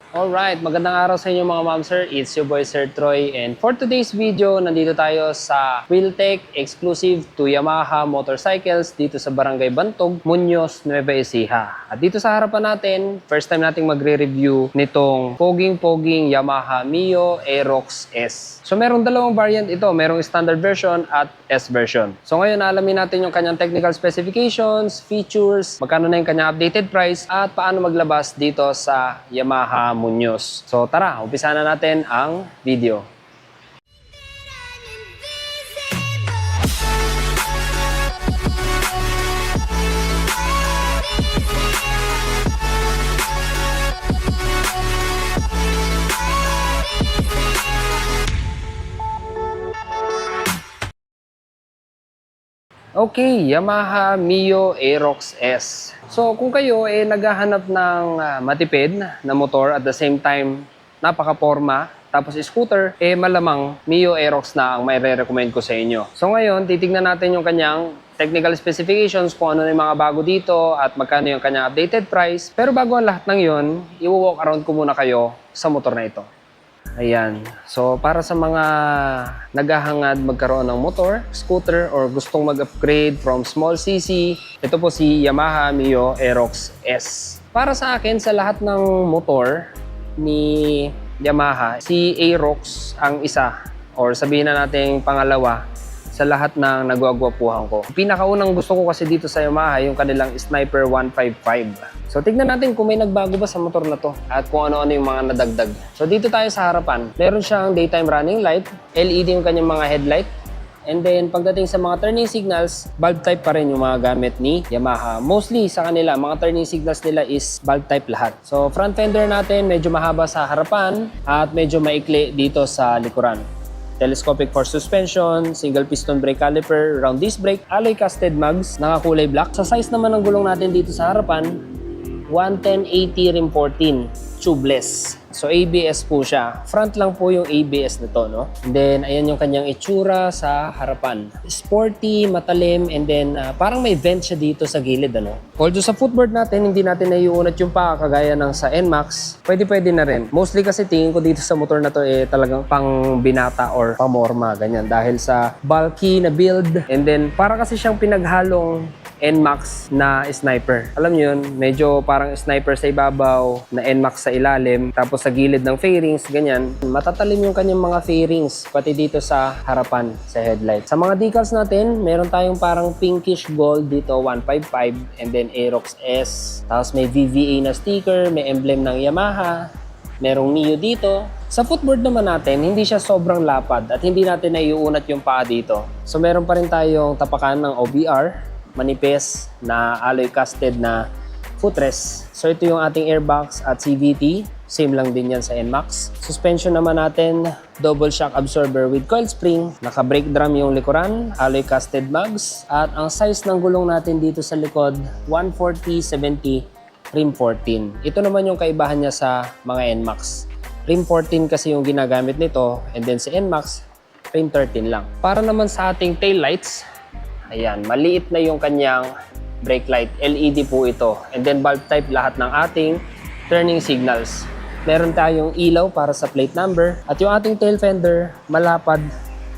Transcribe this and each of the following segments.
Alright, magandang araw sa inyo mga ma'am sir. It's your boy Sir Troy, and for today's video, nandito tayo sa Wheeltech exclusive to Yamaha motorcycles dito sa Barangay Bantog, Muñoz, Nueva Ecija. At dito sa harapan natin, first time nating magre-review nitong poging-poging Yamaha Mio Aerox S. So merong dalawang variant ito, merong standard version at S version. So ngayon alamin natin yung kanyang technical specifications, features, magkano na yung kanyang updated price, at paano maglabas dito sa Yamaha Muñoz. So tara, umpisa na natin ang video. Okay, Yamaha Mio Aerox S. So kung kayo naghahanap ng matipid na motor at the same time napaka-porma, tapos scooter, malamang Mio Aerox na ang may re-recommend ko sa inyo. So ngayon, titignan natin yung kanyang technical specifications, kung ano yung mga bago dito at magkano yung kanyang updated price. Pero bago ang lahat ng yun, i-walk around ko muna kayo sa motor na ito. Ayan. So, para sa mga naghahangad magkaroon ng motor, scooter, or gustong mag-upgrade from small CC, ito po si Yamaha Mio Aerox S. Para sa akin, sa lahat ng motor ni Yamaha, si Aerox ang isa, or sabihin na natin pangalawa, sa lahat ng nagwagwapuhan ko. Pinakaunang gusto ko kasi dito sa Yamaha, yung kanilang Sniper 155. So, tignan natin kung may nagbago ba sa motor na to at kung ano-ano yung mga nadagdag. So, dito tayo sa harapan. Meron siyang daytime running light, LED yung kanyang mga headlight, and then pagdating sa mga turning signals, bulb type pa rin yung mga gamit ni Yamaha. Mostly sa kanila, mga turning signals nila is bulb type lahat. So, front fender natin medyo mahaba sa harapan at medyo maikli dito sa likuran. Telescopic force suspension, single piston brake caliper, round disc brake, alloy casted mugs, nakakulay black. Sa size naman ng gulong natin dito sa harapan, 110/80 rim 14, tubeless. So ABS po siya. Front lang po yung ABS na to, no? And then ayan yung kanyang itsura sa harapan. Sporty, matalim, and then parang may vent siya dito sa gilid, ano? Although sa footboard natin, hindi natin naiuunat yung paa kagaya ng sa NMAX, pwede na rin. Mostly kasi tingin ko dito sa motor na to talagang pang binata or pamorma, ganyan. Dahil sa bulky na build, and then para kasi siyang pinaghalong NMAX na sniper. Alam niyo yun, medyo parang sniper sa ibabaw, na NMAX sa ilalim, tapos sa gilid ng fairings, ganyan. Matatalim yung kanyang mga fairings, pati dito sa harapan, sa headlight. Sa mga decals natin, meron tayong parang pinkish gold dito, 155, and then Aerox S. Tapos may VVA na sticker, may emblem ng Yamaha, merong Mio dito. Sa footboard naman natin, hindi siya sobrang lapad at hindi natin naiuunat yung paa dito. So meron pa rin tayong tapakan ng OBR, manipis na alloy casted na footrest. So ito yung ating airbox at CVT. Same lang din yan sa NMAX. Suspension naman natin, double shock absorber with coil spring. Naka-brake drum yung likuran, alloy casted mugs. At ang size ng gulong natin dito sa likod, 140/70 rim 14. Ito naman yung kaibahan niya sa mga NMAX. Rim 14 kasi yung ginagamit nito, and then sa NMAX, rim 13 lang. Para naman sa ating tail lights, ayan, maliit na yung kanyang brake light. LED po ito. And then bulb type lahat ng ating turning signals. Meron tayong ilaw para sa plate number. At yung ating tail fender, malapad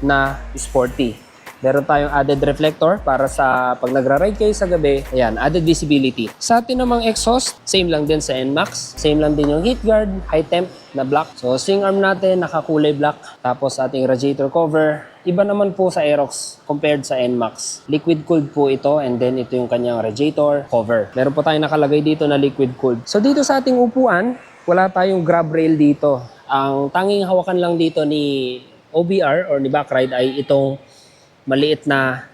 na sporty. Meron tayong added reflector para sa pag nagra-ride kayo sa gabi. Ayan, added visibility. Sa atin namang exhaust, same lang din sa NMAX. Same lang din yung heat guard, high temp na black. So, swing arm natin, nakakulay black. Tapos ating radiator cover. Iba naman po sa Aerox compared sa NMAX. Liquid cooled po ito, and then ito yung kanyang radiator cover. Meron po tayong nakalagay dito na liquid cooled. So, dito sa ating upuan, wala tayong grab rail dito. Ang tanging hawakan lang dito ni OBR or ni Backride ay itong maliit na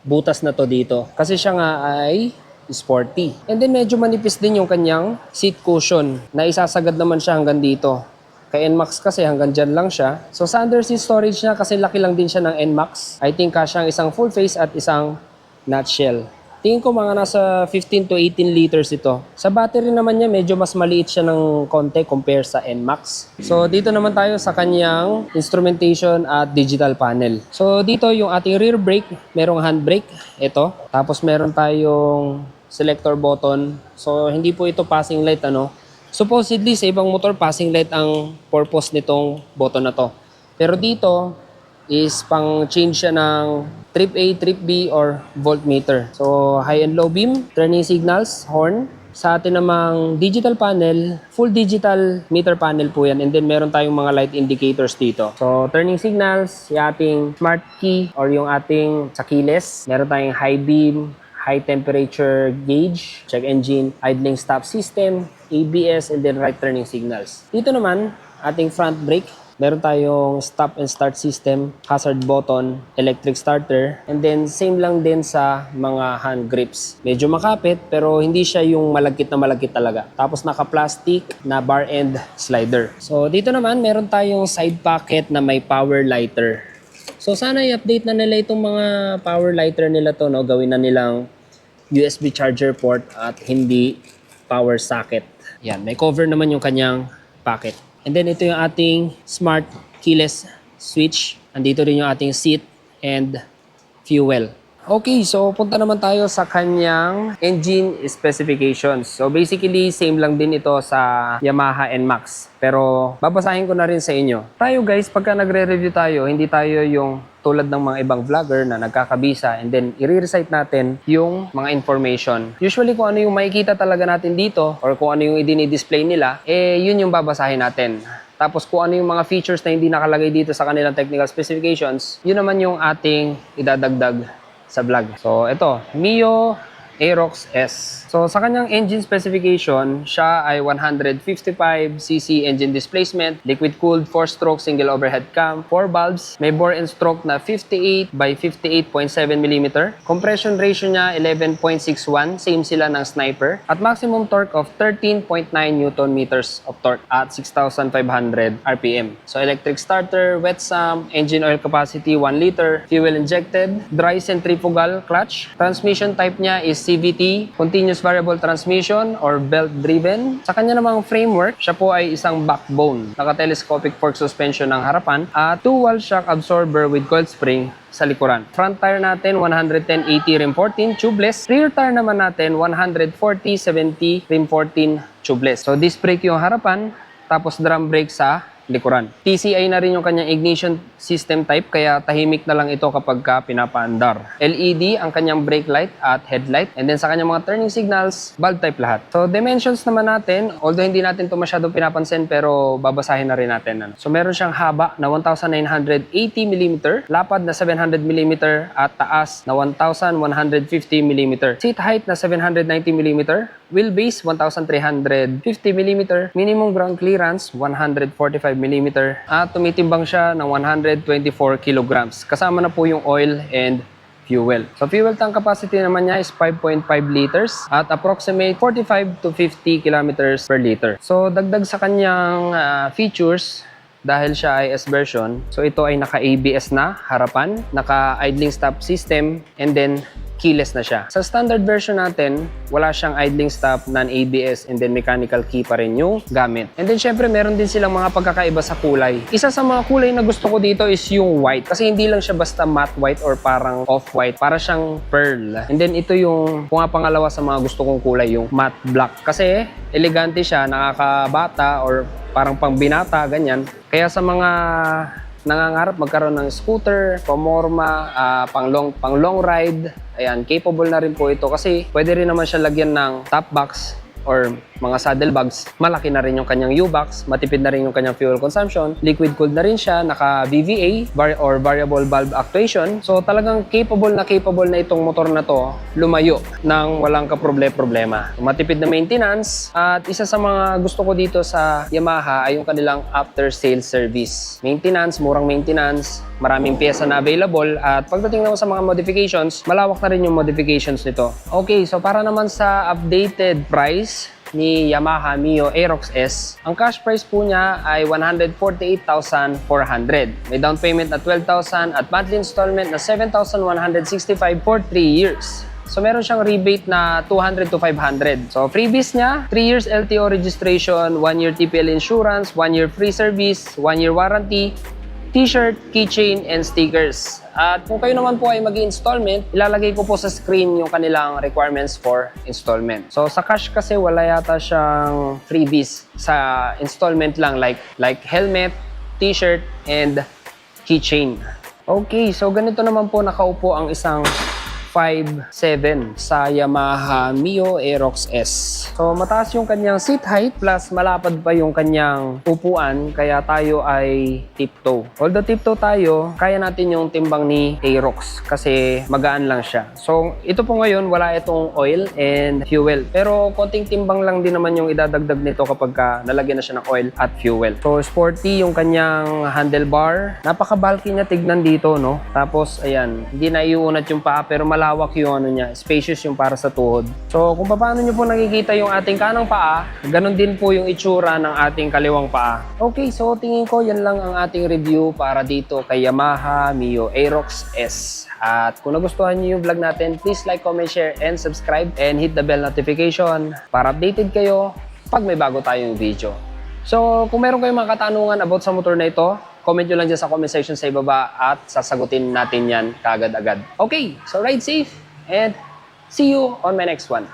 butas na to dito. Kasi siya nga ay sporty. And then medyo manipis din yung kanyang seat cushion na isasagad naman siya hanggang dito. Kay NMAX kasi hanggang dyan lang siya. So sa underseat storage niya, kasi laki lang din siya ng NMAX, I think kasyang isang full face at isang nutshell. Tingin ko mga nasa 15 to 18 liters ito. Sa battery naman niya, medyo mas maliit siya ng konti compare sa NMAX. So dito naman tayo sa kanyang instrumentation at digital panel. So dito yung ating rear brake, merong handbrake, ito. Tapos meron tayong selector button. So hindi po ito passing light, ano. Supposedly sa ibang motor, passing light ang purpose nitong button na to. Pero dito is pang change siya ng trip A, trip B, or voltmeter. So high and low beam, turning signals, horn. Sa atin namang digital panel, full digital meter panel po yan. And then meron tayong mga light indicators dito. So turning signals, yung ating smart key or yung ating sa keyless. Meron tayong high beam, high temperature gauge, check engine, idling stop system, ABS, and then right turning signals. Dito naman, ating front brake. Meron tayong stop and start system, hazard button, electric starter, and then same lang din sa mga hand grips. Medyo makapit pero hindi siya yung malagkit na malagkit talaga. Tapos naka-plastic na bar end slider. So dito naman meron tayong side pocket na may power lighter. So sana i-update na nila itong mga power lighter nila to, no? Gawin na nilang USB charger port at hindi power socket. Yan, may cover naman yung kanyang pocket. And then ito yung ating smart keyless switch. Andito rin yung ating seat and fuel. Okay, so punta naman tayo sa kanyang engine specifications. So basically, same lang din ito sa Yamaha NMAX. Pero babasahin ko na rin sa inyo. Tayo guys, pagka nagre-review tayo, hindi tayo yung tulad ng mga ibang vlogger na nagkakabisa and then i-recite natin yung mga information. Usually kung ano yung makikita talaga natin dito or kung ano yung i-display nila, yun yung babasahin natin. Tapos kung ano yung mga features na hindi nakalagay dito sa kanilang technical specifications, yun naman yung ating idadagdag sa vlog. So ito, Mio Aerox S. So sa kanyang engine specification, siya ay 155cc engine displacement, liquid-cooled 4-stroke single overhead cam, 4 valves, may bore and stroke na 58 by 58.7mm. Compression ratio niya 11.61, same sila ng Sniper. At maximum torque of 13.9 Nm of torque at 6,500 RPM. So electric starter, wet sump, engine oil capacity 1 liter, fuel injected, dry centrifugal clutch. Transmission type niya is CVT, continuous variable transmission or belt-driven. Sa kanya namang framework, siya po ay isang backbone. Naka-telescopic fork suspension ng harapan at 2-wall shock absorber with coil spring sa likuran. Front tire natin 110/80 rim 14 tubeless. Rear tire naman natin 140/70 rim 14 tubeless. So disc brake yung harapan, tapos drum brake sa likuran. TCI na rin yung kanyang ignition system type kaya tahimik na lang ito kapag pinapaandar. LED ang kanyang brake light at headlight, and then sa kanyang mga turning signals, bulb type lahat. So dimensions naman natin, although hindi natin ito masyadong pinapansin pero babasahin na rin natin. So meron siyang haba na 1,980mm, lapad na 700mm at taas na 1,150mm. Seat height na 790mm, wheelbase 1,350mm, minimum ground clearance 145mm at tumitimbang siya ng 124 kilograms. Kasama na po yung oil and fuel. So fuel tank capacity naman niya is 5.5 liters at approximate 45 to 50 kilometers per liter. So dagdag sa kanyang features, dahil siya ay S version, so ito ay naka-ABS na harapan, naka-idling stop system, and then keyless na siya. Sa standard version natin, wala siyang idling stop, non-ABS, and then mechanical key pa rin yung gamit. And then syempre meron din silang mga pagkakaiba sa kulay. Isa sa mga kulay na gusto ko dito is yung white. Kasi hindi lang siya basta matte white or parang off-white. Para siyang pearl. And then ito yung pangalawa sa mga gusto kong kulay, yung matte black. Kasi elegante siya, nakakabata or parang pangbinata, ganyan. Kaya sa mga nangangarap magkaroon ng scooter, pamorma, pang long ride, ayan, capable na rin po ito kasi pwede rin naman siya lagyan ng top box or mga saddle bags. Malaki na rin yung kanyang U-box, matipid na rin yung kanyang fuel consumption, liquid cooled na rin siya, naka VVA or variable valve actuation. So talagang capable na itong motor na to lumayo nang walang problema. Matipid na maintenance at isa sa mga gusto ko dito sa Yamaha ay yung kanilang after sales service. Maintenance, murang maintenance, maraming pyesa na available at pagdating naman sa mga modifications, malawak na rin yung modifications nito. Okay, so para naman sa updated price ni Yamaha Mio Aerox S, ang cash price po niya ay 148,400. May down payment na 12,000 at monthly installment na 7,165 for 3 years. So meron siyang rebate na 200 to 500. So freebies niya, 3 years LTO registration, 1 year TPL insurance, 1 year free service, 1 year warranty, t-shirt, keychain, and stickers. At kung kayo naman po ay mag-installment, ilalagay ko po sa screen yung kanilang requirements for installment. So sa cash kasi wala yata siyang freebies. Sa installment lang like helmet, t-shirt, and keychain. Okay, so ganito naman po nakaupo ang isang 5'7" sa Yamaha Mio Aerox S. So mataas yung kanyang seat height plus malapad pa yung kanyang upuan kaya tayo ay tiptoe. Although tiptoe tayo, kaya natin yung timbang ni Aerox kasi magaan lang siya. So ito po ngayon wala itong oil and fuel. Pero konting timbang lang din naman yung idadagdag nito kapag nalagyan na siya ng oil at fuel. So sporty yung kanyang handlebar. Napaka-bulky niya tignan dito, no? Tapos ayan, hindi na iuunat yung paa pero malawak yung ano niya, spacious yung para sa tuhod. So kung paano nyo po nakikita yung ating kanang paa, ganun din po yung itsura ng ating kaliwang paa. Okay, so tingin ko yan lang ang ating review para dito kay Yamaha Mio Aerox S. At kung nagustuhan niyo yung vlog natin, please like, comment, share, and subscribe and hit the bell notification para updated kayo pag may bago tayong video. So kung meron kayong mga katanungan about sa motor na ito, comment nyo lang dyan sa comment section sa ibaba at sasagutin natin yan kaagad-agad. Okay, so ride safe and see you on my next one.